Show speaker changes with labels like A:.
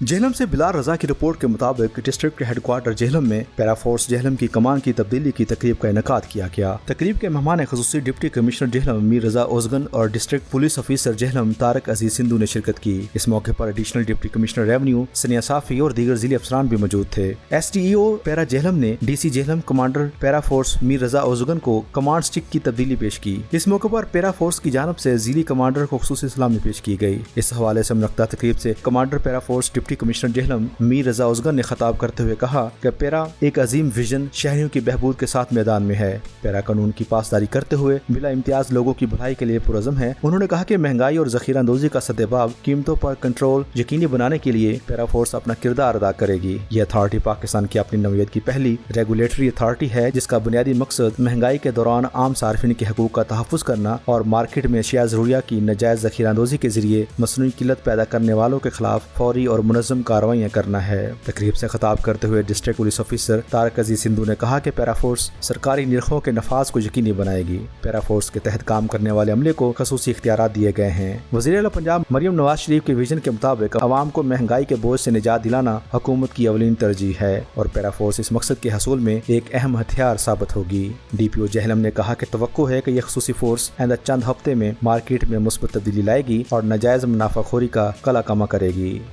A: جہلم سے بلال رضا کی رپورٹ کے مطابق ڈسٹرکٹ ہیڈ کوارٹر جہلم میں پیرا فورس جہلم کی کمان کی تبدیلی کی تقریب کا انعقاد کیا گیا۔ تقریب کے مہمان خصوصی ڈپٹی کمشنر جہلم میر رضا اوزگن اور district police officer Jhelum Tariq Aziz Sandhu نے شرکت کی۔ اس موقع پر additional deputy commissioner revenue Sania Safi اور دیگر ضلعی افسران بھی موجود تھے۔ S T E O PERA Jhelum نے D C Jhelum commander PERA force Mir Raza Ozgan کو کمانڈ سٹک کی تبدیلی پیش کی۔ اس موقع پر پیرا فورس کی جانب سے ضلعی کمانڈر کو خصوصی سلامی پیش کی گئی۔ اس حوالے سے منعقدہ تقریب سے commander PERA force deputy commissioner Jhelum Mir Raza اوزگن نے خطاب کرتے ہوئے کہا کہ پیرا ایک عظیم ویژن شہریوں کی بہبود کے ساتھ میدان میں ہے۔ پیرا قانون کی پاسداری کرتے ہوئے بلا امتیاز لوگوں کی بھلائی کے لیے پرعزم ہے۔ انہوں نے کہا کہ مہنگائی اور ذخیرہ اندوزی کا سدباب قیمتوں پر کنٹرول یقینی بنانے کے لیے پیرا فورس اپنا کردار ادا کرے گی۔ یہ اتھارٹی پاکستان کی اپنی نوعیت کی پہلی ریگولیٹری اتھارٹی ہے جس کا بنیادی مقصد مہنگائی کے دوران عام صارفین کے حقوق کا تحفظ کرنا اور مارکیٹ میں اشیاء ضروریہ کی ناجائز ذخیرہ اندوزی کے ذریعے مصنوعی قلت پیدا کرنے والوں کے خلاف فوری اور منظم کارروائیاں کرنا ہے۔ تقریب سے خطاب کرتے ہوئے district police officer Tariq Aziz Sandhu نے کہا کہ پیرا فورس سرکاری نرخوں کے نفاذ کو یقینی بنائے گی۔ پیرا فورس کے تحت کام کرنے والے عملے کو خصوصی اختیارات دیے گئے ہیں۔ وزیر اعلیٰ پنجاب مریم نواز شریف کے ویژن کے مطابق عوام کو مہنگائی کے بوجھ سے نجات دلانا حکومت کی اولین ترجیح ہے اور پیرا فورس اس مقصد کے حصول میں ایک اہم ہتھیار ثابت ہوگی۔ ڈی پی او جہلم نے کہا کہ توقع ہے کہ یہ خصوصی فورس آئندہ چند ہفتے میں مارکیٹ میں مثبت تبدیلی لائے گی اور ناجائز منافع خوری کا قلع کما کرے گی۔